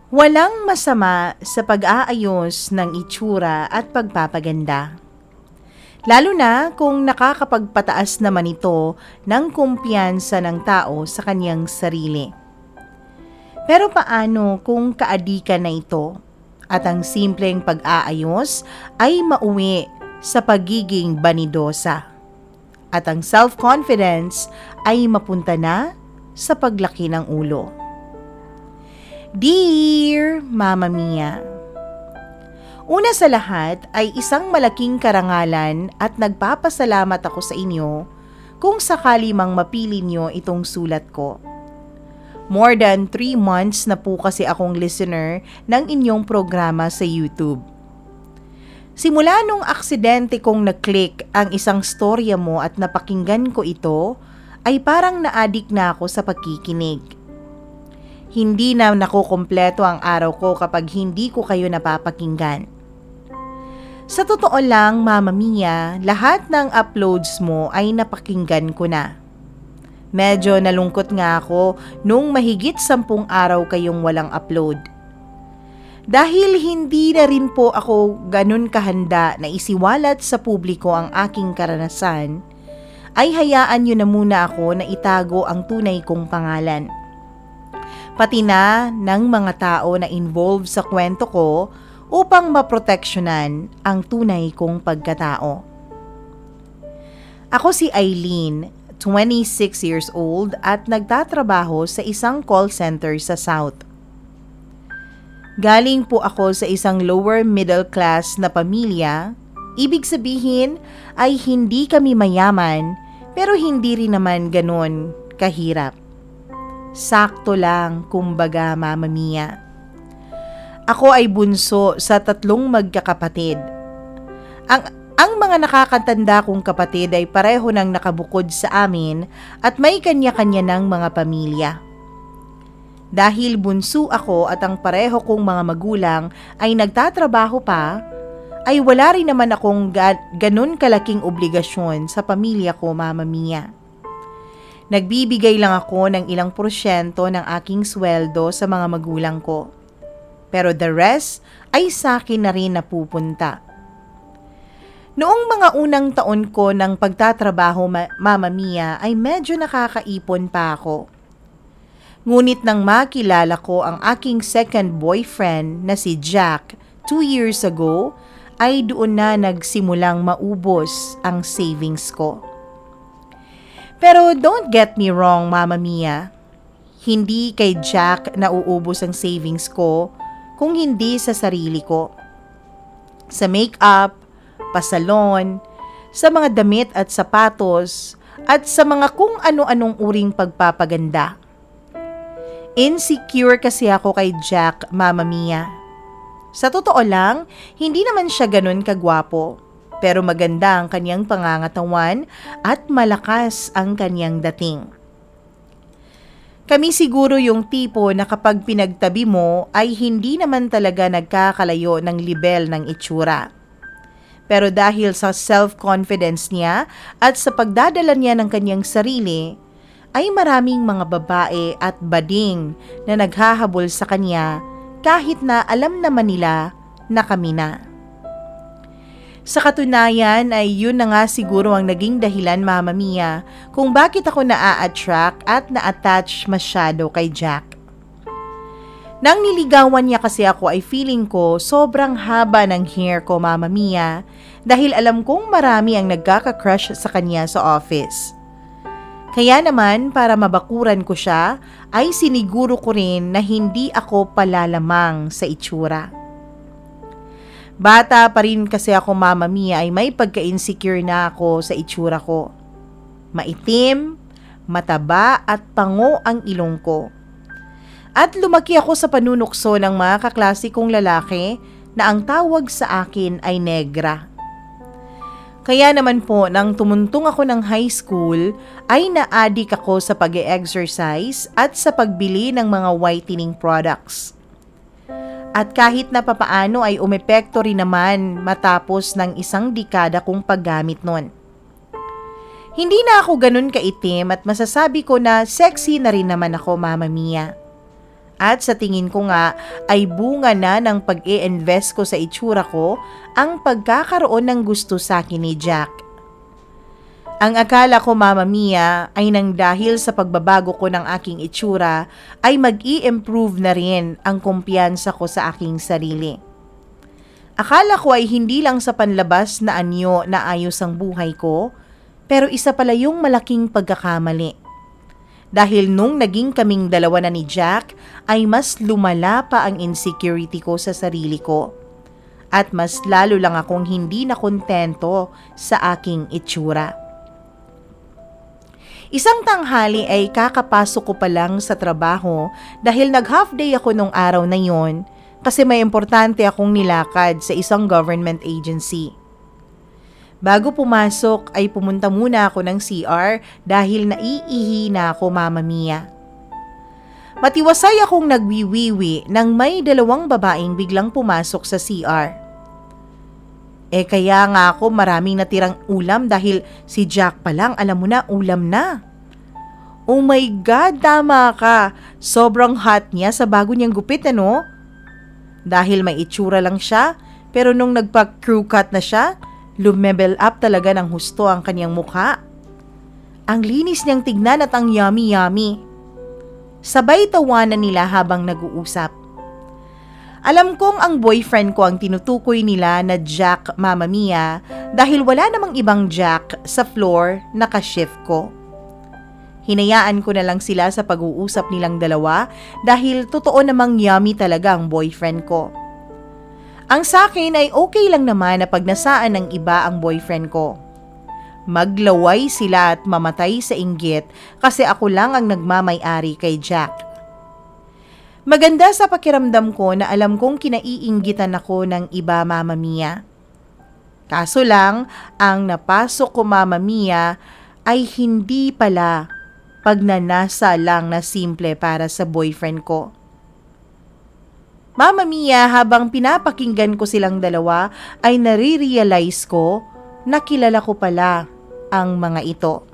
Walang masama sa pag-aayos ng itsura at pagpapaganda. Lalo na kung nakakapagpataas naman ito ng kumpiyansa ng tao sa kanyang sarili. Pero paano kung kaadikan na ito at ang simpleng pag-aayos ay mauwi sa pagiging banidosa at ang self-confidence ay mapunta na sa paglaki ng ulo? Dear Mama Mia, una sa lahat ay isang malaking karangalan at nagpapasalamat ako sa inyo kung sakali mang mapili nyo itong sulat ko. More than 3 months na po kasi akong listener ng inyong programa sa YouTube. Simula nung aksidente kong na-click ang isang storya mo at napakinggan ko ito, ay parang na-addict na ako sa pagkikinig. Hindi na nakukumpleto ang araw ko kapag hindi ko kayo napapakinggan. Sa totoo lang, Mama Mia, lahat ng uploads mo ay napakinggan ko na. Medyo nalungkot nga ako nung mahigit 10 araw kayong walang upload. Dahil hindi na rin po ako ganun kahanda na isiwalat sa publiko ang aking karanasan, ay hayaan nyo na muna ako na itago ang tunay kong pangalan. Pati na ng mga tao na involved sa kwento ko upang maproteksyonan ang tunay kong pagkatao. Ako si Eileen, 26 years old at nagtatrabaho sa isang call center sa South. Galing po ako sa isang lower middle class na pamilya. Ibig sabihin ay hindi kami mayaman pero hindi rin naman ganon kahirap. Sakto lang, kumbaga, Mama Mia. Ako ay bunso sa 3 magkakapatid. Ang mga nakakatanda kong kapatid ay pareho nang nakabukod sa amin at may kanya-kanya ng mga pamilya. Dahil bunso ako at ang pareho kong mga magulang ay nagtatrabaho pa, ay wala rin naman akong ganun kalaking obligasyon sa pamilya ko, Mama Mia. Nagbibigay lang ako ng ilang porsyento ng aking sweldo sa mga magulang ko. Pero the rest ay sa akin na rin napupunta. Noong mga unang taon ko ng pagtatrabaho, Mama Mia, ay medyo nakakaipon pa ako. Ngunit nang makilala ko ang aking second boyfriend na si Jack 2 years ago, ay doon na nagsimulang maubos ang savings ko. Pero don't get me wrong, Mama Mia. Hindi kay Jack nauubos ang savings ko kung hindi sa sarili ko. Sa makeup, pasalon, sa mga damit at sapatos, at sa mga kung ano-anong uring pagpapaganda. Insecure kasi ako kay Jack, Mama Mia. Sa totoo lang, hindi naman siya ganun kagwapo. Pero maganda ang kanyang pangangatawan at malakas ang kanyang dating. Kami siguro yung tipo na kapag pinagtabi mo ay hindi naman talaga nagkakalayo ng libel ng itsura. Pero dahil sa self-confidence niya at sa pagdadala niya ng kanyang sarili, ay maraming mga babae at bading na naghahabol sa kanya kahit na alam naman nila na kami na. Sa katunayan ay yun na nga siguro ang naging dahilan, Mama Mia, kung bakit ako na-attract at na-attach masyado kay Jack. Nang niligawan niya kasi ako ay feeling ko sobrang haba ng hair ko, Mama Mia, dahil alam kong marami ang nagkaka-crush sa kanya sa office. Kaya naman para mabakuran ko siya ay siniguro ko rin na hindi ako palalamang sa itsura. Bata pa rin kasi ako, Mama Mia, ay may pagka-insecure na ako sa itsura ko. Maitim, mataba at pango ang ilong ko. At lumaki ako sa panunukso ng mga kaklase kong lalaki na ang tawag sa akin ay negra. Kaya naman po nang tumuntong ako ng high school ay na-addict ako sa pag-e-exercise at sa pagbili ng mga whitening products. At kahit na papaano ay umepekto rin naman matapos ng 1 dekada kong paggamit nun. Hindi na ako ganun kaitim at masasabi ko na sexy na rin naman ako, Mama Mia. At sa tingin ko nga ay bunga na ng pag-i-invest ko sa itsura ko ang pagkakaroon ng gusto sa akin ni Jack. Ang akala ko, Mama Mia, ay nang dahil sa pagbabago ko ng aking itsura ay mag-i-improve na rin ang kumpiyansa ko sa aking sarili. Akala ko ay hindi lang sa panlabas na anyo na ayos ang buhay ko, pero isa pala yung malaking pagkakamali. Dahil nung naging kaming dalawa na ni Jack, ay mas lumala pa ang insecurity ko sa sarili ko. At mas lalo lang akong hindi nakontento sa aking itsura. Isang tanghali ay kakapasok ko pa lang sa trabaho dahil nag-half day ako nung araw na yon kasi may importante akong nilakad sa isang government agency. Bago pumasok ay pumunta muna ako ng CR dahil naiihi na ako, Mama Mia. Matiwasay akong nagwiwiwi nang may dalawang babaeng biglang pumasok sa CR. Kaya nga ako maraming natirang ulam dahil si Jack pa lang alam mo na ulam na. Oh my God, tama ka. Sobrang hot niya sa bago niyang gupit ano? Dahil may itsura lang siya pero nung nagpa-crew cut na siya, lumebel up talaga ng husto ang kanyang mukha. Ang linis niyang tignan at ang yummy-yummy. Sabay tawanan nila habang nag-uusap. Alam kong ang boyfriend ko ang tinutukoy nila na Jack, Mama Mia, dahil wala namang ibang Jack sa floor na ka-shift ko. Hinayaan ko na lang sila sa pag-uusap nilang dalawa dahil totoo namang yummy talaga ang boyfriend ko. Ang sa akin ay okay lang naman na pagnasaan ng iba ang boyfriend ko. Maglaway sila at mamatay sa inggit kasi ako lang ang nagmamay-ari kay Jack. Maganda sa pakiramdam ko na alam kong kinaiinggitan ako ng iba, Mama Mia. Kaso lang, ang napasok ko, Mama Mia, ay hindi pala pagnanasa lang na simple para sa boyfriend ko. Mama Mia, habang pinapakinggan ko silang dalawa ay nare-realize ko na kilala ko pala ang mga ito.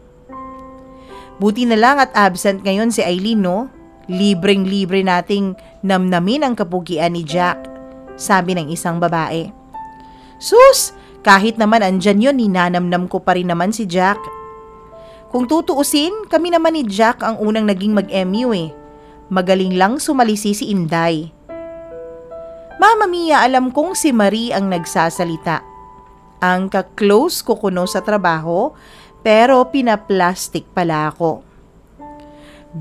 Buti na lang at absent ngayon si Eileen, no? Libreng-libre nating namnamin ang kapugian ni Jack, sabi ng isang babae. Sus, kahit naman andyan yun, ninanamnam ko pa rin naman si Jack. Kung tutuusin, kami naman ni Jack ang unang naging mag-MU eh. Magaling lang sumalisi si Inday. Mama Mia, alam kong si Marie ang nagsasalita. Ang ka-close ko kuno sa trabaho, pero pinaplastic pala ako.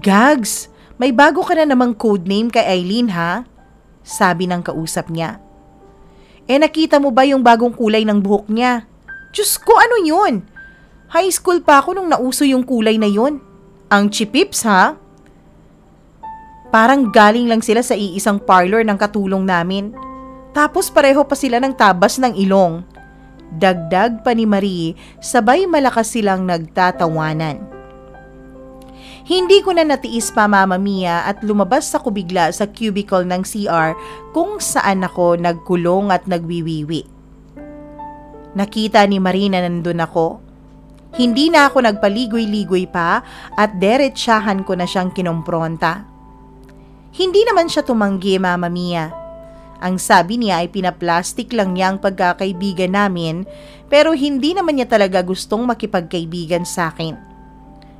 Gags, may bago ka na namang codename kay Eileen ha? Sabi ng kausap niya. Nakita mo ba yung bagong kulay ng buhok niya? Diyos ko, ano yun? High school pa ako nung nauso yung kulay na yun. Ang chipips ha? Parang galing lang sila sa iisang parlor ng katulong namin. Tapos pareho pa sila ng tabas ng ilong. Dagdag pa ni Marie, sabay malakas silang nagtatawanan. Hindi ko na natiis pa, Mama Mia, at lumabas ako bigla sa cubicle ng CR kung saan ako nagkulong at nagwiwiwi. Nakita ni Marie na nandun ako. Hindi na ako nagpaligoy-ligoy pa at derechahan ko na siyang kinompronta. Hindi naman siya tumanggi, Mama Mia. Ang sabi niya ay pinaplastic lang niya ang pagkakaibigan namin pero hindi naman niya talaga gustong makipagkaibigan sa akin.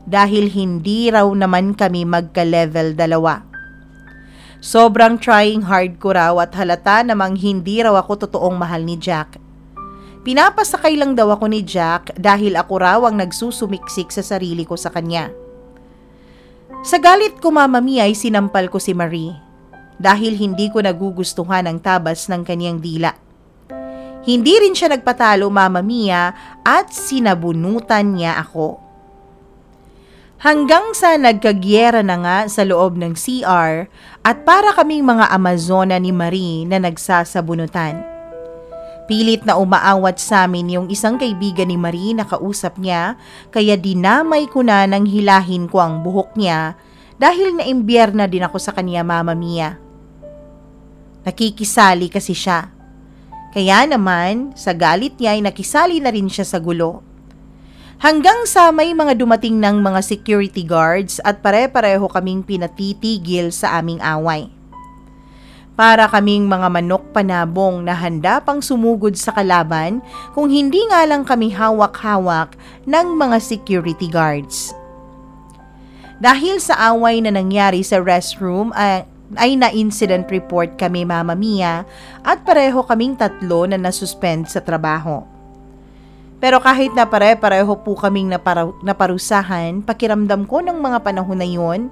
Dahil hindi raw naman kami magka-level dalawa. Sobrang trying hard ko raw at halata namang hindi raw ako totoong mahal ni Jack. Pinapasakay lang daw ako ni Jack dahil ako raw ang nagsusumiksik sa sarili ko sa kanya. Sa galit ko, Mama Mia, ay sinampal ko si Marie dahil hindi ko nagugustuhan ang tabas ng kanyang dila. Hindi rin siya nagpatalo, Mama Mia, at sinabunutan niya ako. Hanggang sa nagkagyera na nga sa loob ng CR at para kaming mga Amazona ni Marie na nagsasabunutan. Pilit na umaawat sa amin yung isang kaibigan ni Marie na kausap niya kaya dinamay ko na nang hilahin ko ang buhok niya dahil naimbierna din ako sa kanya, Mama Mia. Nakikisali kasi siya. Kaya naman, sa galit niya ay nakisali na rin siya sa gulo. Hanggang sa may mga dumating ng mga security guards at pare-pareho kaming pinatitigil sa aming away. Para kaming mga manok panabong na handa pang sumugod sa kalaban kung hindi nga lang kami hawak-hawak ng mga security guards. Dahil sa away na nangyari sa restroom ay na-incident report kami, Mama Mia, at pareho kaming tatlo na nasuspend sa trabaho. Pero kahit na pare-pareho po kaming naparusahan, pakiramdam ko ng mga panahon na yun,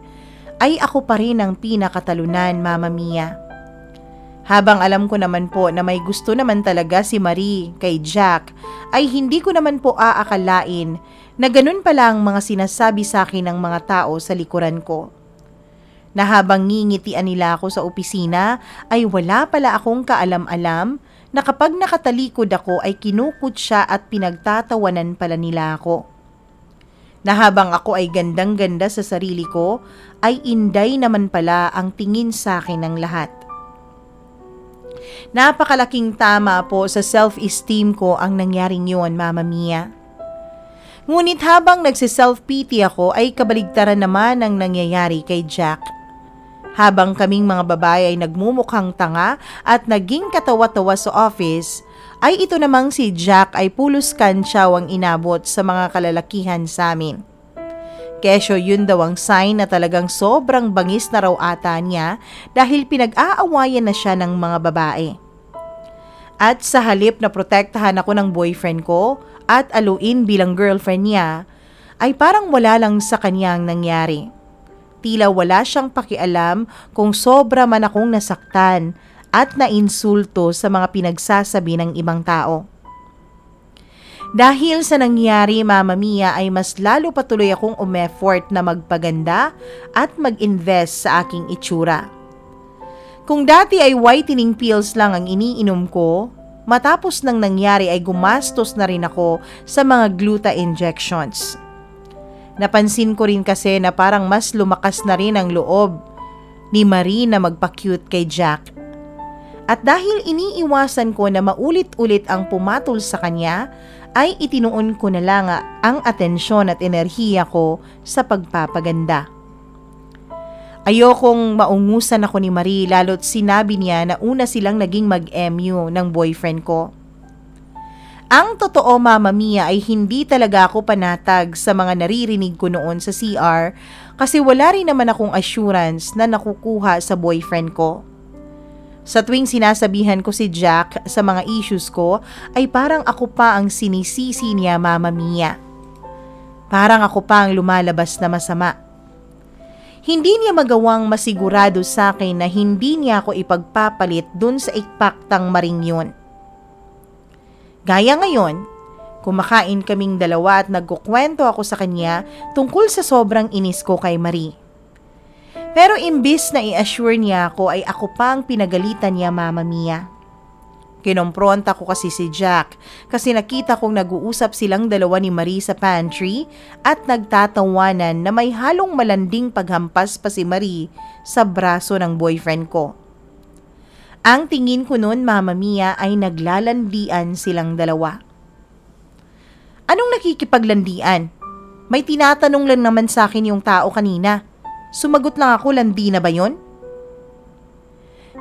ay ako pa rin ang pinakatalunan, Mama Mia. Habang alam ko naman po na may gusto naman talaga si Marie kay Jack, ay hindi ko naman po aakalain na ganun pala ang mga sinasabi sa akin ng mga tao sa likuran ko. Na habang ngingitian nila ako sa opisina, ay wala pala akong kaalam-alam na kapag nakatalikod ako ay kinukutya at pinagtatawanan pala nila ako. Na habang ako ay gandang-ganda sa sarili ko, ay inday naman pala ang tingin sa akin ng lahat. Napakalaking tama po sa self-esteem ko ang nangyaring yun, Mama Mia. Ngunit habang nagsiself-pity ako ay kabaligtaran naman ang nangyayari kay Jack. Habang kaming mga babae ay nagmumukhang tanga at naging katawa-tawa sa office, ay ito namang si Jack ay pulos kantsaw ang inabot sa mga kalalakihan sa amin. Kesyo yun daw ang sign na talagang sobrang bangis na raw ata niya dahil pinag-aawayan na siya ng mga babae. At sa halip na protektahan ako ng boyfriend ko at aluin bilang girlfriend niya, ay parang wala lang sa kanyang nangyari. Tila wala siyang pakialam kung sobra man akong nasaktan at nainsulto sa mga pinagsasabi ng ibang tao. Dahil sa nangyari, Mama Mia, ay mas lalo patuloy akong umeffort na magpaganda at mag-invest sa aking itsura. Kung dati ay whitening pills lang ang iniinom ko, matapos nang nangyari ay gumastos na rin ako sa mga gluta injections. Napansin ko rin kasi na parang mas lumakas na rin ang loob ni Marie na magpa-cute kay Jack. At dahil iniiwasan ko na maulit-ulit ang pumatol sa kanya, ay itinuon ko na lang ang atensyon at enerhiya ko sa pagpapaganda. Ayokong maungusan ako ni Marie lalo't sinabi niya na una silang naging mag-MU ng boyfriend ko. Ang totoo, Mama Mia, ay hindi talaga ako panatag sa mga naririnig ko noon sa CR kasi wala rin naman akong assurance na nakukuha sa boyfriend ko. Sa tuwing sinasabihan ko si Jack sa mga issues ko, ay parang ako pa ang sinisisi niya, Mama Mia. Parang ako pa ang lumalabas na masama. Hindi niya magawang masigurado sa akin na hindi niya ako ipagpapalit dun sa ipaktang Maring yun. Gaya ngayon, kumakain kaming dalawa at nagkukwento ako sa kanya tungkol sa sobrang inis ko kay Marie. Pero imbis na i-assure niya ako ay ako pa ang pinagalitan niya, Mama Mia. Kinompronta ko kasi si Jack kasi nakita kong nag-uusap silang dalawa ni Marie sa pantry at nagtatawanan na may halong malanding paghampas pa si Marie sa braso ng boyfriend ko. Ang tingin ko noon, Mama Mia, ay naglalandian silang dalawa. Anong nakikipaglandian? May tinatanong lang naman sa akin yung tao kanina. Sumagot lang ako, landi na ba yun?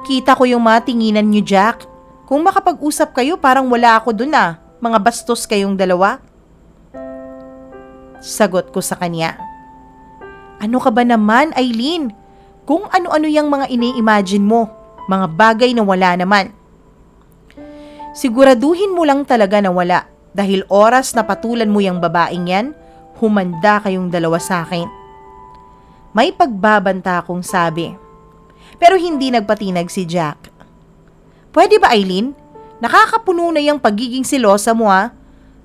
Kita ko yung mga tinginan niyo, Jack. Kung makapag-usap kayo, parang wala ako dun ah. Mga bastos kayong dalawa. Sagot ko sa kanya. Ano ka ba naman, Aileen? Kung ano-ano yung mga ini-imagine mo. Mga bagay na wala naman. Siguraduhin mo lang talaga na wala dahil oras na patulan mo yung babaeng yan, humanda kayong dalawa sa akin. May pagbabanta akong sabi. Pero hindi nagpatinag si Jack. Pwede ba, Aileen? Nakakapuno na yung pagiging silosa mo ha?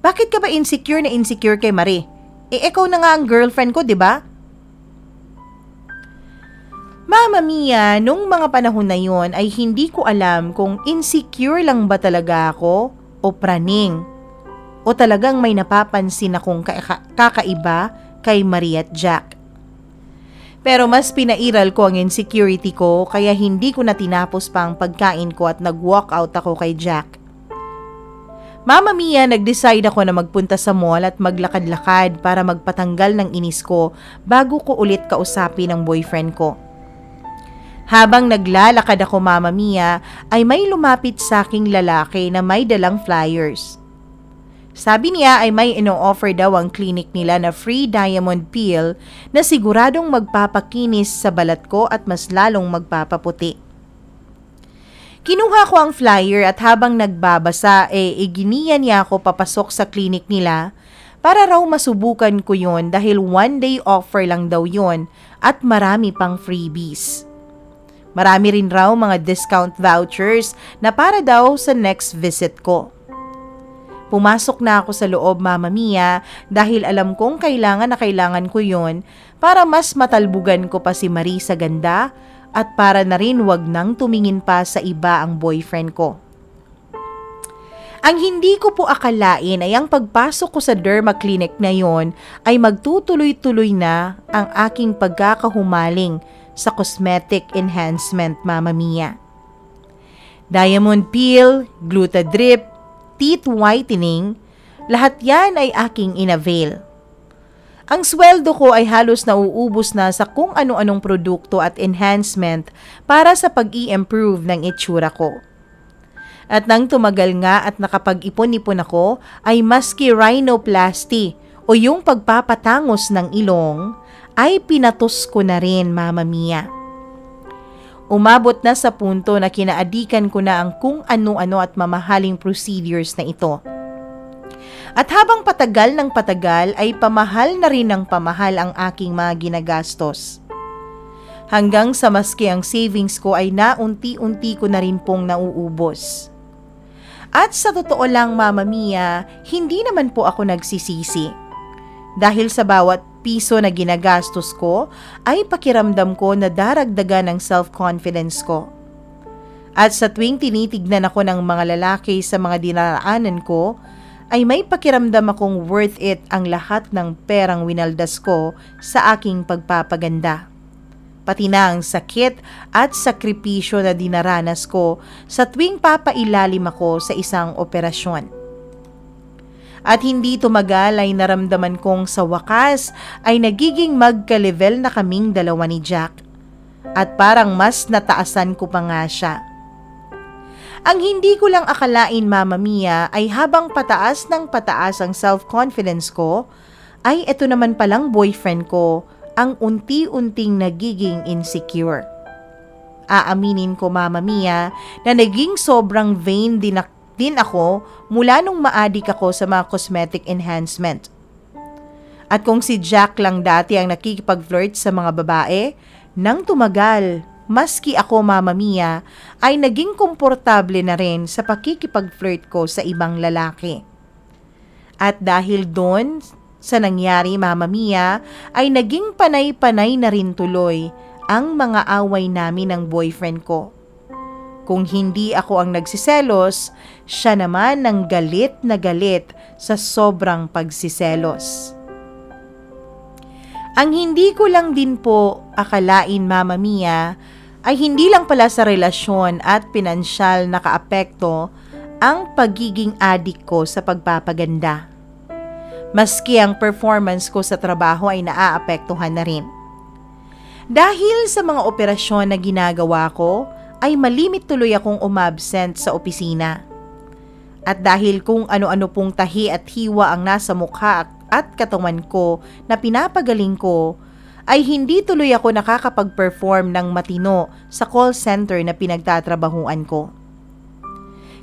Bakit ka ba insecure na insecure kay Marie? Ikaw na nga ang girlfriend ko, di ba? Mama Mia, nung mga panahon na yon ay hindi ko alam kung insecure lang ba talaga ako o praning o talagang may napapansin akong kakaiba kay Marie at Jack. Pero mas pinairal ko ang insecurity ko kaya hindi ko na tinapos pa ang pagkain ko at nag-walk out ako kay Jack. Mama Mia, nag-decide ako na magpunta sa mall at maglakad-lakad para magpatanggal ng inis ko bago ko ulit kausapin ang boyfriend ko. Habang naglalakad ako, Mama Mia, ay may lumapit sa aking lalaki na may dalang flyers. Sabi niya ay may ino-offer daw ang clinic nila na free diamond peel na siguradong magpapakinis sa balat ko at mas lalong magpapaputi. Kinuha ko ang flyer at habang nagbabasa iginiya niya ako papasok sa clinic nila para raw masubukan ko yon dahil 1-day offer lang daw yon at marami pang freebies. Marami rin raw mga discount vouchers na para daw sa next visit ko. Pumasok na ako sa loob, Mama Mia, dahil alam kong kailangan na kailangan ko yon para mas matalbugan ko pa si Marisa Ganda at para na rin wag nang tumingin pa sa iba ang boyfriend ko. Ang hindi ko po akalain ay ang pagpasok ko sa derma clinic na yon ay magtutuloy-tuloy na ang aking pagkakahumaling sa cosmetic enhancement, Mama Mia. Diamond peel, Glutadrip, teeth whitening, lahat yan ay aking inavail. Ang sweldo ko ay halos nauubos na sa kung ano-anong produkto at enhancement para sa pag-i-improve ng itsura ko. At nang tumagal nga at nakapag-ipon-ipon ako, ay maski rhinoplasty o yung pagpapatangos ng ilong, ay pinatos ko na rin, Mama Mia. Umabot na sa punto na kinaadikan ko na ang kung ano-ano at mamahaling procedures na ito. At habang patagal ng patagal ay pamahal na rin ng pamahal ang aking mga ginagastos. Hanggang sa maski ang savings ko ay naunti-unti ko na rin pong nauubos. At sa totoo lang, Mama Mia, hindi naman po ako nagsisisi. Dahil sa bawat piso na ginagastos ko ay pakiramdam ko na daragdagan ng self-confidence ko. At sa tuwing tinitignan ako ng mga lalaki sa mga dinaraanan ko, ay may pakiramdam akong worth it ang lahat ng perang winaldas ko sa aking pagpapaganda. Pati na ang sakit at sakripisyo na dinaranas ko sa tuwing papailalim ako sa isang operasyon. At hindi tumagal ay naramdaman kong sa wakas ay nagiging magka-level na kaming dalawa ni Jack. At parang mas nataasan ko pa nga siya. Ang hindi ko lang akalain, Mama Mia, ay habang pataas ng pataas ang self-confidence ko, ay eto naman palang boyfriend ko ang unti-unting nagiging insecure. Aaminin ko, Mama Mia, na naging sobrang vain din ako mula nung maadik ako sa mga cosmetic enhancement. At kung si Jack lang dati ang nakikipag-flirt sa mga babae, nang tumagal, maski ako, Mama Mia, ay naging komportable na rin sa pakikipag-flirt ko sa ibang lalaki. At dahil doon sa nangyari, Mama Mia, ay naging panay-panay na rin tuloy ang mga away namin ng boyfriend ko. Kung hindi ako ang nagsiselos, siya naman ang galit na galit sa sobrang pagsiselos. Ang hindi ko lang din po akalain, Mama Mia, ay hindi lang pala sa relasyon at pinansyal nakaapekto ang pagiging adik ko sa pagpapaganda. Maski ang performance ko sa trabaho ay naaapektuhan na rin. Dahil sa mga operasyon na ginagawa ko, ay malimit tuloy akong umabsent sa opisina. At dahil kung ano-ano pong tahi at hiwa ang nasa mukha at katawan ko na pinapagaling ko, ay hindi tuloy ako nakakapag-perform ng matino sa call center na pinagtatrabahuan ko.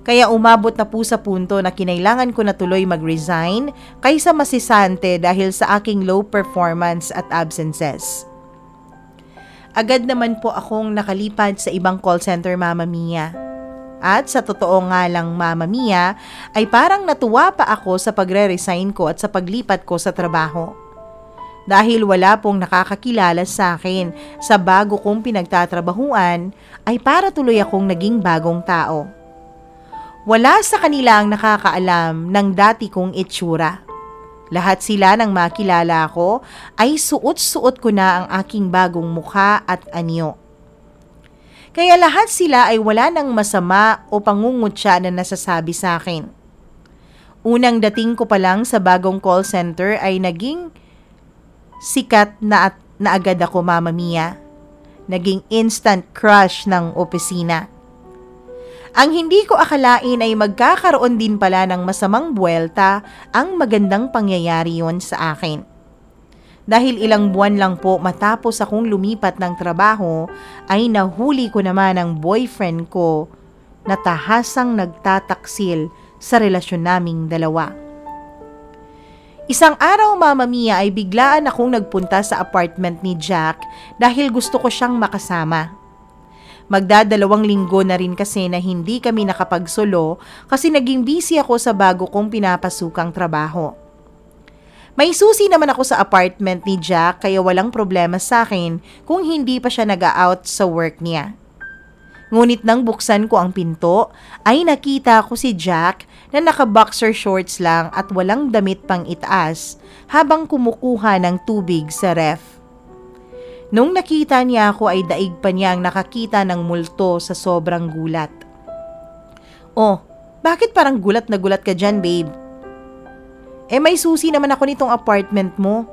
Kaya umabot na po sa punto na kinailangan ko na tuloy mag-resign kaysa masisante dahil sa aking low performance at absences. Agad naman po akong nakalipad sa ibang call center, Mama Mia. At sa totoo nga lang, Mama Mia, ay parang natuwa pa ako sa pagre-resign ko at sa paglipat ko sa trabaho. Dahil wala pong nakakakilala sa akin sa bago kong pinagtatrabahuan, ay para tuloy akong naging bagong tao. Wala sa kanila ang nakakaalam ng dati kong itsura. Lahat sila nang makilala ko ay suot-suot ko na ang aking bagong mukha at anyo. Kaya lahat sila ay wala nang masama o pangungutya na nasasabi sa akin. Unang dating ko pa lang sa bagong call center ay naging sikat na agad ako, Mama Mia. Naging instant crush ng opisina. Ang hindi ko akalain ay magkakaroon din pala ng masamang buwelta ang magandang pangyayari yon sa akin. Dahil ilang buwan lang po matapos akong lumipat ng trabaho ay nahuli ko naman ang boyfriend ko na tahasang nagtataksil sa relasyon naming dalawa. Isang araw, Mama Mia, ay biglaan akong nagpunta sa apartment ni Jack dahil gusto ko siyang makasama. Magdadalawang linggo na rin kasi na hindi kami nakapagsolo kasi naging busy ako sa bago kong pinapasukang trabaho. May susi naman ako sa apartment ni Jack kaya walang problema sa akin kung hindi pa siya nag-out sa work niya. Ngunit nang buksan ko ang pinto, ay nakita ko si Jack na naka-boxer shorts lang at walang damit pang itaas habang kumukuha ng tubig sa ref. Nung nakita niya ako ay daig pa niyang nakakita ng multo sa sobrang gulat. "Oh, bakit parang gulat na gulat ka dyan, babe?" May susi naman ako nitong apartment mo."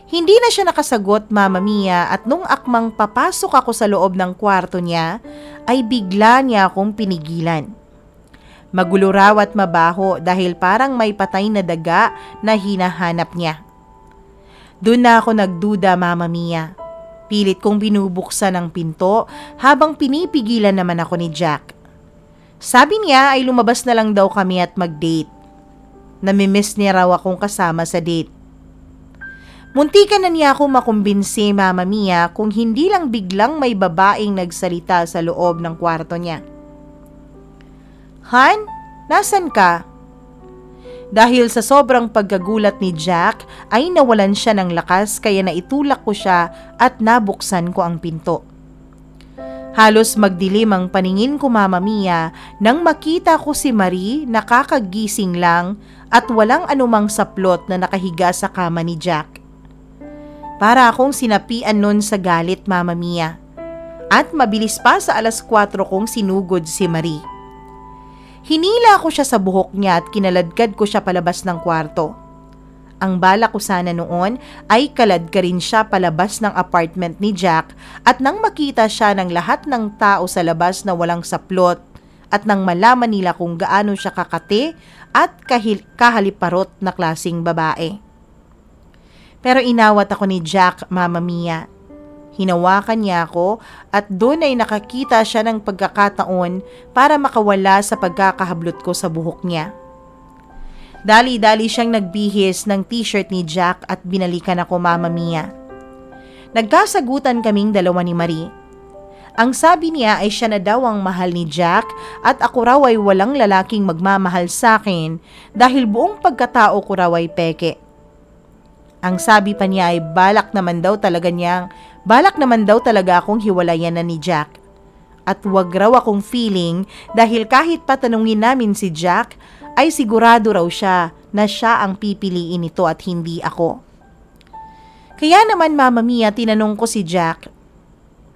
Hindi na siya nakasagot, Mama Mia, at nung akmang papasok ako sa loob ng kwarto niya, ay bigla niya akong pinigilan. Magulo raw at mabaho dahil parang may patay na daga na hinahanap niya. Doon na ako nagduda, Mama Mia. Pilit kong binubuksan ang pinto habang pinipigilan naman ako ni Jack. Sabi niya ay lumabas na lang daw kami at mag-date. Namimiss niya raw akong kasama sa date. Muntikan na niya ako makumbinsi, Mama Mia, kung hindi lang biglang may babaeng nagsalita sa loob ng kwarto niya. "Han, nasan ka?" Dahil sa sobrang pagkagulat ni Jack ay nawalan siya ng lakas kaya naitulak ko siya at nabuksan ko ang pinto. Halos magdilim ang paningin ko, Mama Mia, nang makita ko si Marie nakakagising lang at walang anumang saplot na nakahiga sa kama ni Jack. Para akong sinapian nun sa galit, Mama Mia. At mabilis pa sa 4:00 kong sinugod si Marie. Hinila ko siya sa buhok niya at kinaladkad ko siya palabas ng kwarto. Ang bala ko sana noon ay kaladkarin siya palabas ng apartment ni Jack at nang makita siya ng lahat ng tao sa labas na walang saplot at nang malaman nila kung gaano siya kakate at kahaliparot na klasing babae. Pero inawat ako ni Jack, Mama Mia. Hinawakan niya ako at doon ay nakakita siya ng pagkakataon para makawala sa pagkakahablot ko sa buhok niya. Dali-dali siyang nagbihis ng t-shirt ni Jack at binalikan ako, Mama Mia. Nagkasagutan kaming dalawa ni Marie. Ang sabi niya ay siya na daw ang mahal ni Jack at ako raw ay walang lalaking magmamahal sa akin dahil buong pagkatao ko raw ay peke. Ang sabi pa niya ay balak naman daw talaga akong hiwalayan na ni Jack. At wag raw akong feeling dahil kahit patanungin namin si Jack ay sigurado raw siya na siya ang pipiliin nito at hindi ako. Kaya naman, Mama Mia, tinanong ko si Jack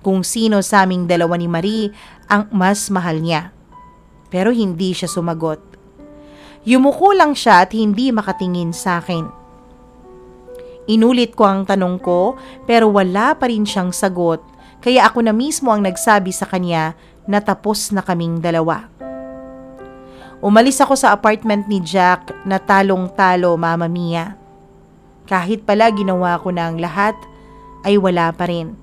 kung sino sa aming dalawa ni Marie ang mas mahal niya. Pero hindi siya sumagot. Yumuko lang siya at hindi makatingin sa akin. Inulit ko ang tanong ko pero wala pa rin siyang sagot kaya ako na mismo ang nagsabi sa kanya na tapos na kaming dalawa. Umalis ako sa apartment ni Jack na talong-talo, Mama Mia. Kahit pala ginawa ko na ang lahat ay wala pa rin.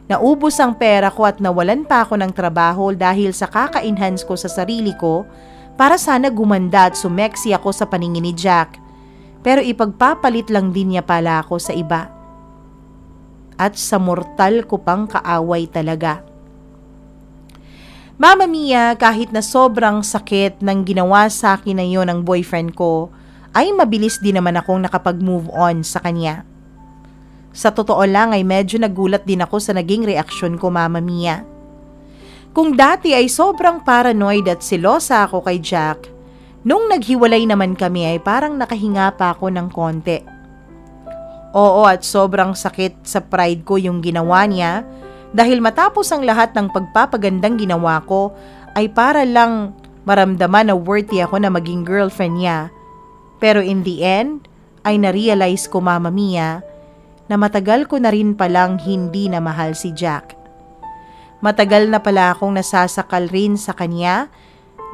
Naubos ang pera ko at nawalan pa ako ng trabaho dahil sa kaka-enhance ko sa sarili ko para sana gumanda at sumeksi ako sa paningin ni Jack. Pero ipagpapalit lang din niya pala ako sa iba. At sa mortal ko pang kaaway talaga. Mama Mia, kahit na sobrang sakit ng ginawa sa akin na yon ng boyfriend ko, ay mabilis din naman akong nakapag-move on sa kanya. Sa totoo lang ay medyo nagulat din ako sa naging reaksyon ko, Mama Mia. Kung dati ay sobrang paranoid at selosa ako kay Jack, nung naghiwalay naman kami ay parang nakahinga pa ako ng konti. Oo, at sobrang sakit sa pride ko yung ginawa niya dahil matapos ang lahat ng pagpapagandang ginawa ko ay para lang maramdaman na worthy ako na maging girlfriend niya. Pero in the end, ay na-realize ko, Mama Mia, na matagal ko na rin palang hindi na mahal si Jack. Matagal na pala akong nasasakal rin sa kanya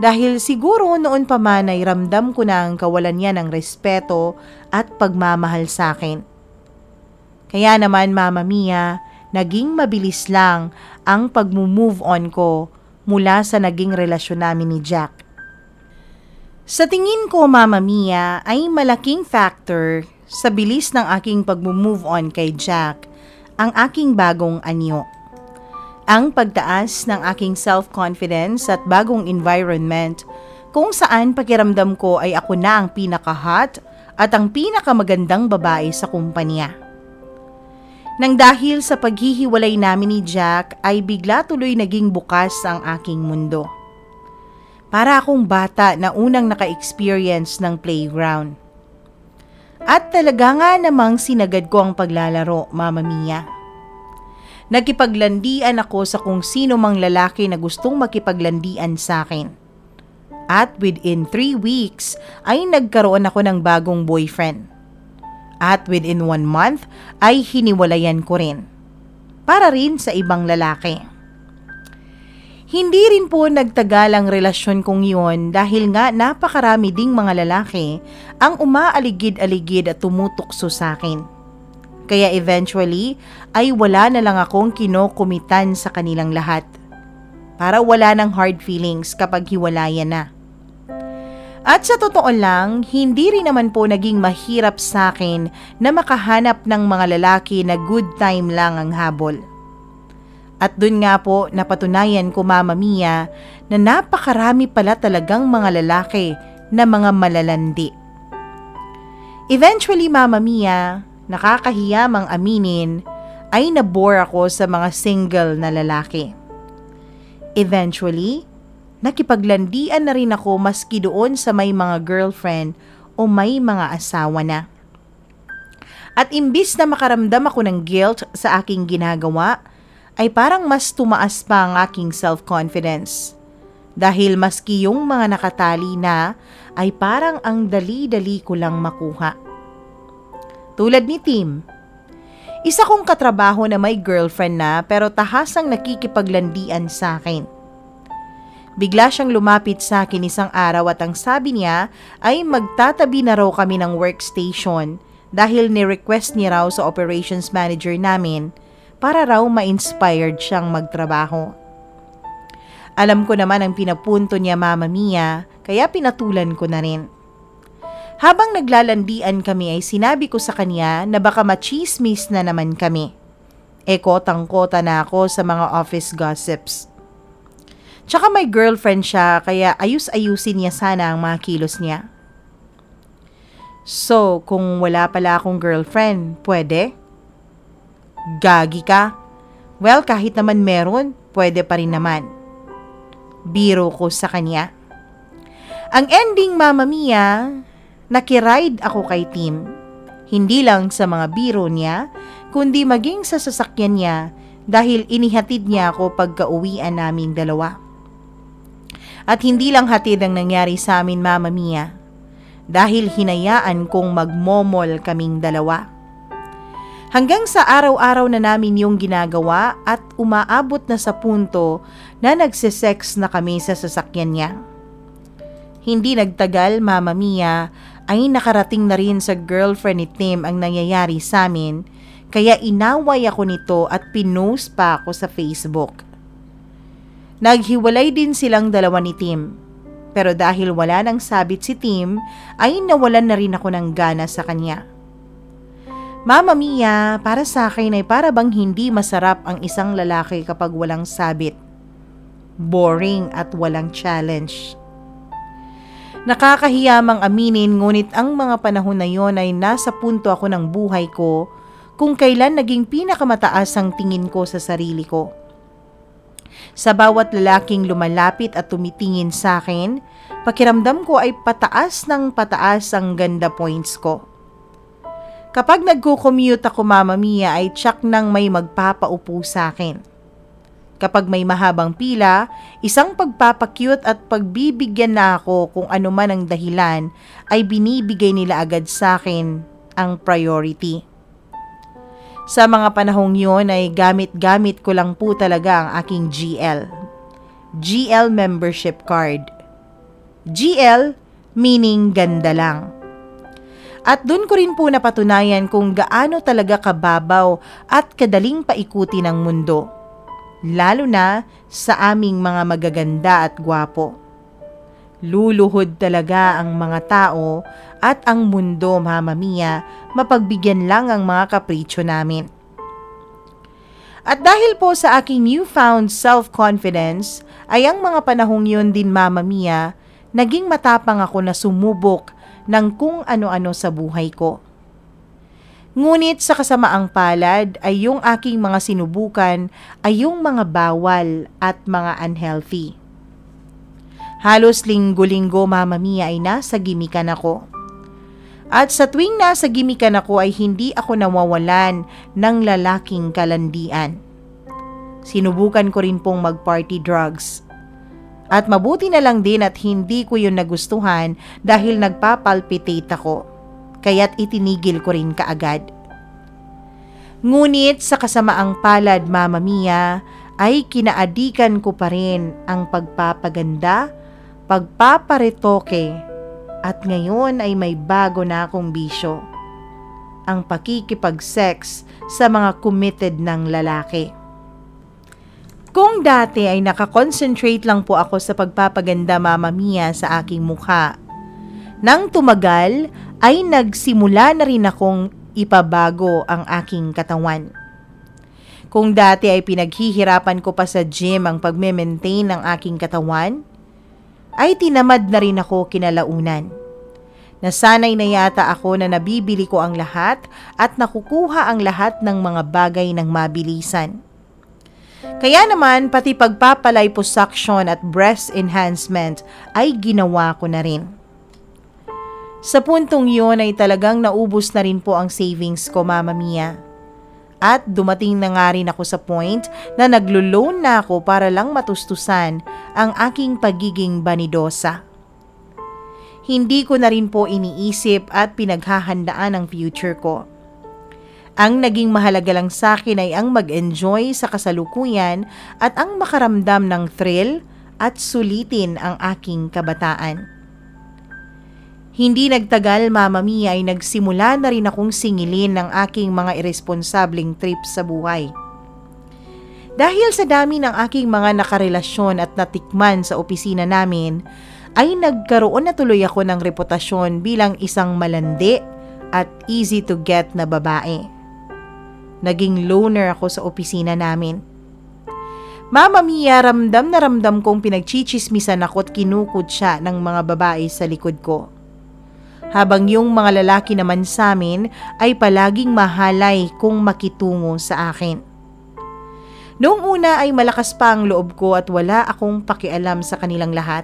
dahil siguro noon pa man ay ramdam ko na ang kawalan niya ng respeto at pagmamahal sa akin. Kaya naman, Mama Mia, naging mabilis lang ang pag-move on ko mula sa naging relasyon namin ni Jack. Sa tingin ko, Mama Mia, ay malaking factor sa bilis ng aking pag-move on kay Jack ang aking bagong anyo. Ang pagtaas ng aking self-confidence at bagong environment kung saan pakiramdam ko ay ako na ang pinaka-hot at ang pinakamagandang babae sa kumpanya. Nang dahil sa paghihiwalay namin ni Jack ay bigla tuloy naging bukas ang aking mundo. Para akong bata na unang naka-experience ng playground. At talaga nga namang sinagad ko ang paglalaro, Mama Mia. Nagkipaglandian ako sa kung sino mang lalaki na gustong makipaglandian sa akin. At within 3 weeks ay nagkaroon ako ng bagong boyfriend. At within 1 month ay hiniwalayan ko rin. Para rin sa ibang lalaki. Hindi rin po nagtagal ang relasyon kong yun dahil nga napakarami ding mga lalaki ang umaaligid-aligid at tumutukso sa akin. Kaya eventually ay wala na lang akong kinokomitan sa kanilang lahat. Para wala ng hard feelings kapag hiwalayan na. At sa totoo lang, hindi rin naman po naging mahirap sa akin na makahanap ng mga lalaki na good time lang ang habol. At dun nga po napatunayan ko, Mama Mia, na napakarami pala talagang mga lalaki na mga malalandi. Eventually, Mama Mia, nakakahiya mang aminin, ay nabore ako sa mga single na lalaki. Eventually, nakipaglandian na rin ako maski doon sa may mga girlfriend o may mga asawa na. At imbis na makaramdam ako ng guilt sa aking ginagawa, ay parang mas tumaas pa ang aking self-confidence. Dahil maski yung mga nakatali na, ay parang ang dali-dali ko lang makuha. Tulad ni Tim. Isa kong katrabaho na may girlfriend na pero tahasang nakikipaglandian sa akin. Bigla siyang lumapit sa akin isang araw at ang sabi niya ay magtatabi na raw kami ng workstation dahil ni-request niya raw sa operations manager namin para raw ma-inspired siyang magtrabaho. Alam ko naman ang pinapunto niya, Mama Mia, kaya pinatulan ko na rin. Habang naglalandian kami ay sinabi ko sa kanya na baka machismis na naman kami. Kotang-kota na ako sa mga office gossips. Tsaka may girlfriend siya kaya ayus-ayusin niya sana ang mga kilos niya. So, kung wala pala akong girlfriend, pwede? Gagi ka? Well, kahit naman meron, pwede pa rin naman. Biro ko sa kanya. Ang ending, Mama Mia, nakiride ako kay Tim. Hindi lang sa mga biro niya, kundi maging sa sasakyan niya dahil inihatid niya ako pagka-uwian namin dalawa. At hindi lang hatid ang nangyari sa amin, Mama Mia, dahil hinayaan kong magmomol kaming dalawa. Hanggang sa araw-araw na namin yung ginagawa at umaabot na sa punto na nagsisex na kami sa sasakyan niya. Hindi nagtagal, Mama Mia, ay nakarating na rin sa girlfriend ni Tim ang nangyayari sa amin, kaya inaway ako nito at pinost pa ako sa Facebook. Naghiwalay din silang dalawa ni Tim, pero dahil wala nang sabit si Tim, ay nawalan na rin ako ng gana sa kanya. Mama Mia, para sa akin ay para bang hindi masarap ang isang lalaki kapag walang sabit. Boring at walang challenge. Nakakahiya mang aminin, ngunit ang mga panahon na yon ay nasa punto ako ng buhay ko kung kailan naging pinakamataas ang tingin ko sa sarili ko. Sa bawat lalaking lumalapit at tumitingin sa akin, pakiramdam ko ay pataas ng pataas ang ganda points ko. Kapag nagko-commute ako, Mama Mia, ay tsak nang may magpapaupo sa akin. Kapag may mahabang pila, isang pagpapakyut at pagbibigyan na ako kung ano man ang dahilan ay binibigay nila agad sa akin ang priority. Sa mga panahong yon ay gamit-gamit ko lang po talaga ang aking GL membership card. GL meaning ganda lang. At dun ko rin po napatunayan kung gaano talaga kababaw at kadaling paikuti ng mundo. Lalo na sa aming mga magaganda at gwapo. Luluhod talaga ang mga tao at ang mundo, Mama Mia, mapagbigyan lang ang mga kapritsyo namin. At dahil po sa aking newfound self-confidence, ay ang mga panahong yun din, Mama Mia, naging matapang ako na sumubok ng kung ano-ano sa buhay ko. Ngunit sa kasamaang palad ay yung aking mga sinubukan ay yung mga bawal at mga unhealthy. Halos linggo-linggo, Mama Mia, ay nasa gimikan ako. At sa tuwing nasa gimikan ako ay hindi ako nawawalan ng lalaking kalandian. Sinubukan ko rin pong mag-party drugs. At mabuti na lang din at hindi ko yun nagustuhan dahil nagpapalpitate ako. Kaya't itinigil ko rin kaagad. Ngunit sa kasamaang palad, Mama Mia, ay kinaadikan ko pa rin ang pagpapaganda, pagpaparetoke, at ngayon ay may bago na akong bisyo. Ang pakikipag-sex sa mga committed ng lalaki. Kung dati ay nakakonsentrate lang po ako sa pagpapaganda, Mama Mia, sa aking mukha, nang tumagal ay nagsimula na rin akong ipabago ang aking katawan. Kung dati ay pinaghihirapan ko pa sa gym ang pagme-maintain ng aking katawan, ay tinamad na rin ako kinalaunan. Nasanay na yata ako na nabibili ko ang lahat at nakukuha ang lahat ng mga bagay ng mabilisan. Kaya naman pati pagpapaliposuction at breast enhancement ay ginawa ko na rin. Sa puntong yun ay talagang naubos na rin po ang savings ko, Mama Mia. At dumating na nga rin ako sa point na naglo-loan na ako para lang matustusan ang aking pagiging banidosa. Hindi ko na rin po iniisip at pinaghahandaan ang future ko. Ang naging mahalaga lang sa akin ay ang mag-enjoy sa kasalukuyan at ang makaramdam ng thrill at sulitin ang aking kabataan. Hindi nagtagal, Mama Mia, ay nagsimula na rin akong singilin ng aking mga irresponsableng trip sa buhay. Dahil sa dami ng aking mga nakarelasyon at natikman sa opisina namin, ay nagkaroon na tuloy ako ng reputasyon bilang isang malandi at easy to get na babae. Naging loner ako sa opisina namin. Mama Mia, ramdam na ramdam kong pinagchichismisan ako at kinukutsa ng mga babae sa likod ko. Habang yung mga lalaki naman sa amin ay palaging mahalay kung makitungo sa akin. Noong una ay malakas pa ang loob ko at wala akong pakialam sa kanilang lahat.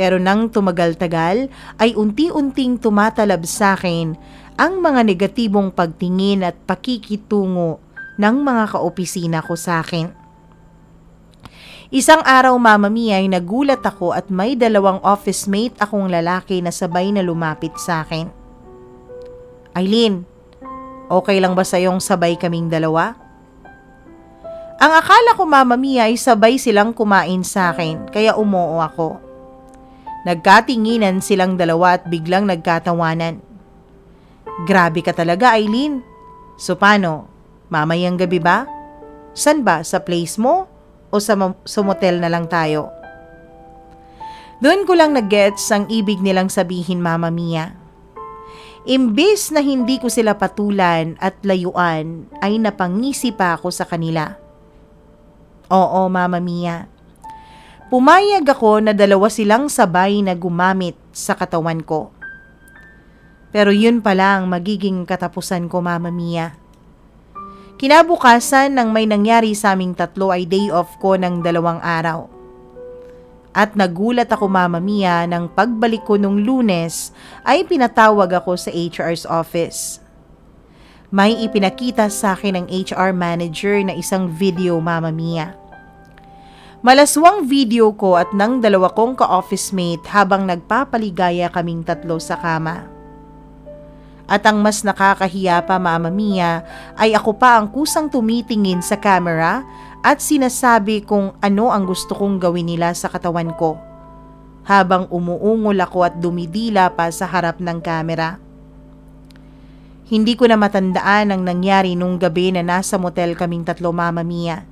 Pero nang tumagal-tagal ay unti-unting tumatalab sa akin ang mga negatibong pagtingin at pakikitungo ng mga kaopisina ko sa akin. Isang araw, Mama Mia, ay nagulat ako at may dalawang office mate akong lalaki na sabay na lumapit sa akin. Aileen, okay lang ba sayong sabay kaming dalawa? Ang akala ko, Mama Mia, ay sabay silang kumain sa akin, kaya umoo ako. Nagkatinginan silang dalawa at biglang nagkatawanan. Grabe ka talaga, Aileen. So paano? Mamayang gabi ba? San ba? Sa place mo? O sa motel na lang tayo? Doon ko lang nag-gets ang ibig nilang sabihin, Mama Mia. Imbis na hindi ko sila patulan at layuan, ay napangisi pa ako sa kanila. Oo, Mama Mia. Pumayag ako na dalawa silang sabay na gumamit sa katawan ko. Pero yun pala ang magiging katapusan ko, Mama Mia. Kinabukasan nang may nangyari sa aming tatlo ay day off ko ng 2 araw. At nagulat ako, Mama Mia, nang pagbalik ko nung Lunes ay pinatawag ako sa HR's office. May ipinakita sa akin ng HR manager na isang video, Mama Mia. Malaswang video ko at ng dalawa kong ka-office mate habang nagpapaligaya kaming tatlo sa kama. At ang mas nakakahiya pa, Mama Mia, ay ako pa ang kusang tumitingin sa camera at sinasabi kung ano ang gusto kong gawin nila sa katawan ko, habang umuungol ako at dumidila pa sa harap ng camera. Hindi ko na matandaan ang nangyari nung gabi na nasa motel kaming tatlo, Mama Mia.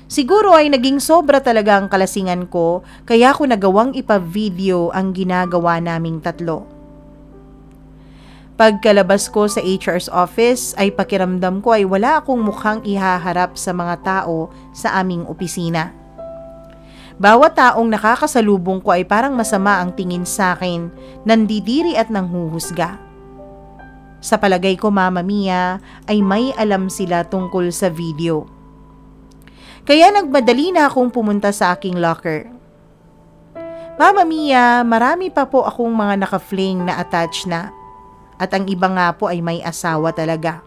Siguro ay naging sobra talaga ang kalasingan ko kaya ko nagawang ipa-video ang ginagawa naming tatlo. Pagkalabas ko sa HR's office ay pakiramdam ko ay wala akong mukhang ihaharap sa mga tao sa aming opisina. Bawat taong nakakasalubong ko ay parang masama ang tingin sa akin, nandidiri at nanghuhusga. Sa palagay ko, Mama Mia, ay may alam sila tungkol sa video. Kaya nagmadali na akong pumunta sa aking locker. Mama Mia, marami pa po akong mga naka-fling na attach na. At ang iba nga po ay may asawa talaga.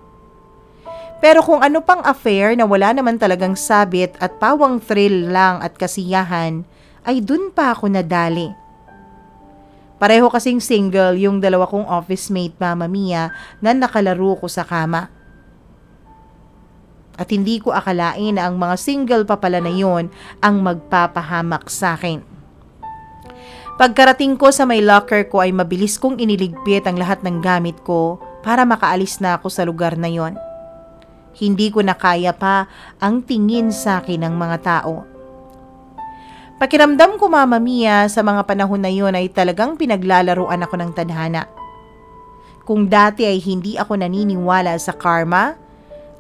Pero kung ano pang affair na wala naman talagang sabit at pawang thrill lang at kasiyahan, ay dun pa ako nadali. Pareho kasing single yung dalawa kong office mate, Mama Mia, na nakalaro ko sa kama. At hindi ko akalain na ang mga single pa pala na yon ang magpapahamak sa akin. Pagkarating ko sa may locker ko ay mabilis kong iniligpit ang lahat ng gamit ko para makaalis na ako sa lugar na yon. Hindi ko na kaya pa ang tingin sa akin ng mga tao. Pakiramdam ko, Mama Mia, sa mga panahon na yon ay talagang pinaglalaruan ako ng tadhana. Kung dati ay hindi ako naniniwala sa karma,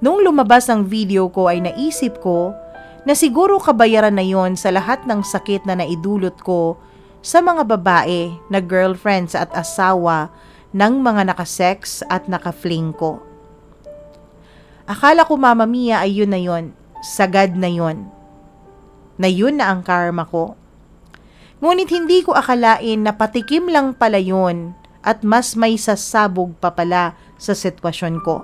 nung lumabas ang video ko ay naisip ko na siguro kabayaran na yon sa lahat ng sakit na naidulot ko sa mga babae na girlfriends at asawa ng mga nakasex at nakafling ko. Akala ko, Mama Mia, ay yun na yun, sagad na yun na ang karma ko. Ngunit hindi ko akalain na patikim lang pala yun at mas may sasabog pa pala sa sitwasyon ko.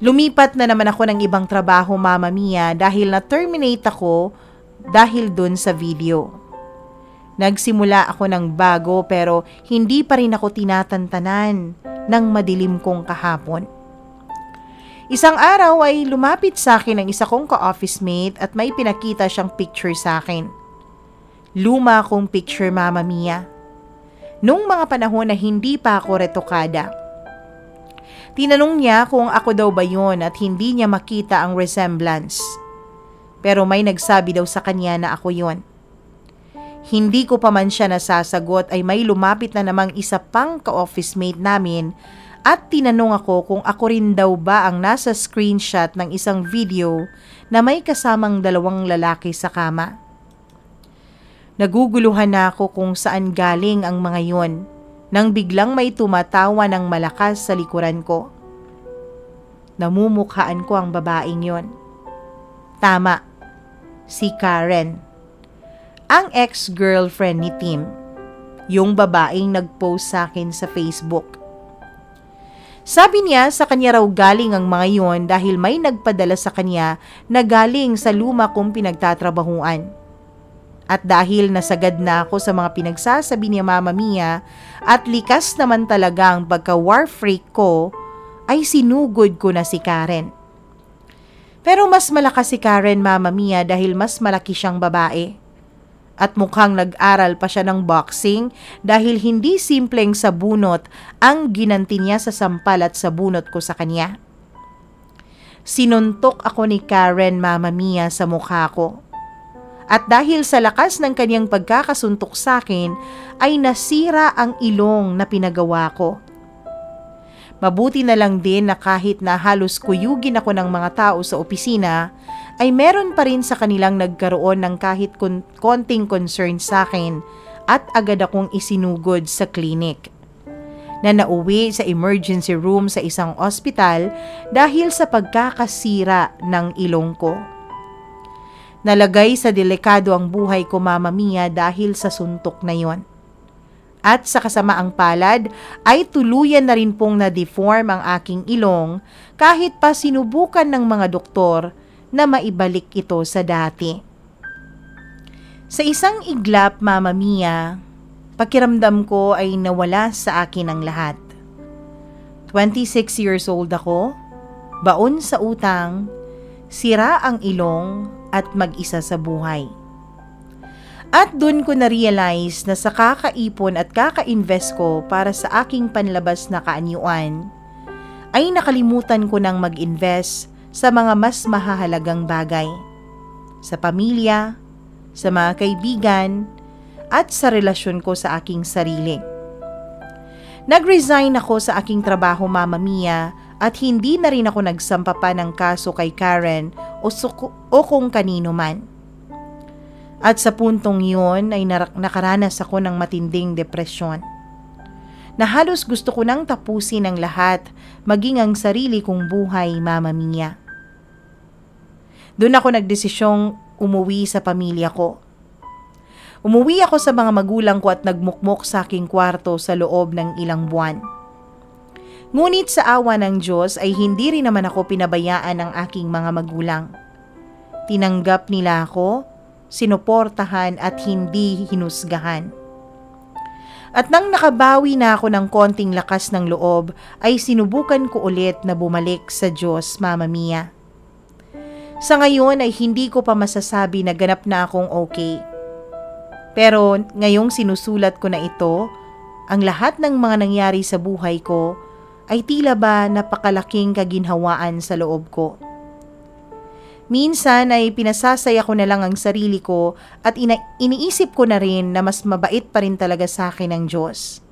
Lumipat na naman ako ng ibang trabaho, Mama Mia, dahil na-terminate ako dahil dun sa video. Nagsimula ako ng bago pero hindi pa rin ako tinatantanan ng madilim kong kahapon. Isang araw ay lumapit sa akin ang isa kong ka-office mate at may pinakita siyang picture sa akin. Luma kong picture, Mama Mia. Nung mga panahon na hindi pa ako retokada. Tinanong niya kung ako daw ba yun at hindi niya makita ang resemblance. Pero may nagsabi daw sa kanya na ako yun. Hindi ko pa man siya nasasagot ay may lumapit na namang isa pang ka-office mate namin at tinanong ako kung ako rin daw ba ang nasa screenshot ng isang video na may kasamang dalawang lalaki sa kama. Naguguluhan na ako kung saan galing ang mga yon nang biglang may tumatawa ng malakas sa likuran ko. Namumukhaan ko ang babaeng yon. Tama, si Karen. Ang ex-girlfriend ni Tim, yung babaeng nag-post sa akin sa Facebook. Sabi niya sa kanya raw galing ang mga yon dahil may nagpadala sa kanya na galing sa luma kong pinagtatrabahuan. At dahil nasagad na ako sa mga pinagsasabi niya, Mama Mia, at likas naman talaga ang pagka-war freak ko, ay sinugod ko na si Karen. Pero mas malakas si Karen, Mama Mia, dahil mas malaki siyang babae. At mukhang nag-aral pa siya ng boxing dahil hindi simpleng sabunot ang ginanti niya sa sampal at sabunot ko sa kanya. Sinuntok ako ni Karen, Mama Mia, sa mukha ko. At dahil sa lakas ng kanyang pagkakasuntok sa akin, ay nasira ang ilong na pinagawa ko. Mabuti na lang din na kahit na halos kuyugin ako ng mga tao sa opisina, ay meron pa rin sa kanilang nagkaroon ng kahit konting concern sa akin at agad akong isinugod sa klinik. Na nauwi sa emergency room sa isang ospital dahil sa pagkakasira ng ilong ko. Nalagay sa delikado ang buhay ko, Mama Mia, dahil sa suntok na yon. At sa kasamaang palad ay tuluyan na rin pong na-deform ang aking ilong kahit pa sinubukan ng mga doktor na maibalik ito sa dati. Sa isang iglap, Mama Mia, pakiramdam ko ay nawala sa akin ang lahat. 26 years old ako, baon sa utang, sira ang ilong at mag-isa sa buhay. At dun ko na-realize na sa kakaipon at kaka-invest ko para sa aking panlabas na kaanyuan, ay nakalimutan ko nang mag-invest sa mga mas mahahalagang bagay. Sa pamilya, sa mga kaibigan, at sa relasyon ko sa aking sarili. Nag-resign ako sa aking trabaho, Mama Mia, at hindi na rin ako nagsampa pa ng kaso kay Karen o kung kanino man. At sa puntong yun ay nakaranas ako ng matinding depresyon. Na halos gusto ko nang tapusin ang lahat, maging ang sarili kong buhay, Mama Mia. Doon ako nagdesisyong umuwi sa pamilya ko. Umuwi ako sa mga magulang ko at nagmukmok sa aking kwarto sa loob ng ilang buwan. Ngunit sa awa ng Diyos ay hindi rin naman ako pinabayaan ng aking mga magulang. Tinanggap nila ako, sinuportahan at hindi hinusgahan. At nang nakabawi na ako ng konting lakas ng loob, ay sinubukan ko ulit na bumalik sa Diyos, Mama Mia. Sa ngayon ay hindi ko pa masasabi na ganap na akong okay. Pero ngayong sinusulat ko na ito, ang lahat ng mga nangyari sa buhay ko ay tila ba napakalaking kaginhawaan sa loob ko. Minsan ay pinasasaya ko na lang ang sarili ko at iniisip ko na rin na mas mabait pa rin talaga sa akin ang Diyos.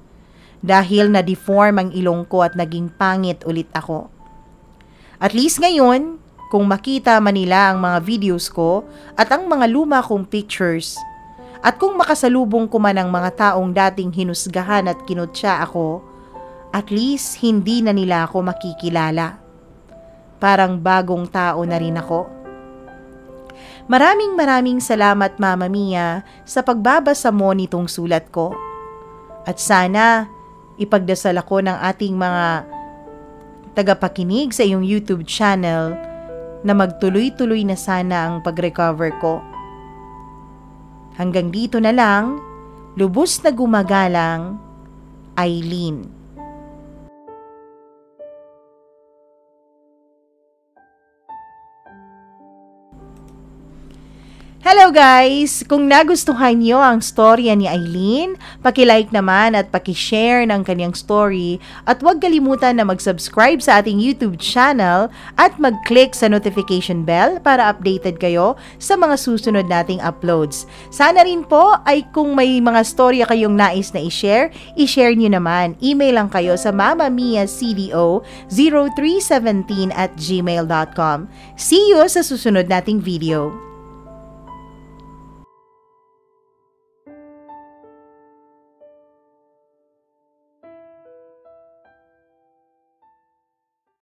Dahil na-deform ang ilong ko at naging pangit ulit ako. At least ngayon, kung makita man nila ang mga videos ko at ang mga luma kong pictures, at kung makasalubong ko man ang mga taong dating hinusgahan at kinutya ako, at least hindi na nila ako makikilala. Parang bagong tao na rin ako. Maraming salamat, Mama Mia, sa pagbabasa mo nitong sulat ko. At sana ipagdasal ako ng ating mga tagapakinig sa iyong YouTube channel na magtuloy-tuloy na sana ang pag-recover ko. Hanggang dito na lang, lubos na gumagalang, Aileen. Hello guys! Kung nagustuhan niyo ang storya ni Aileen, paki-like naman at paki-share ng kanyang story at huwag kalimutan na mag-subscribe sa ating YouTube channel at mag-click sa notification bell para updated kayo sa mga susunod nating uploads. Sana rin po ay kung may mga storya kayong nais na i-share niyo naman. Email lang kayo sa mamamiacdo0317@gmail.com. See you sa susunod nating video.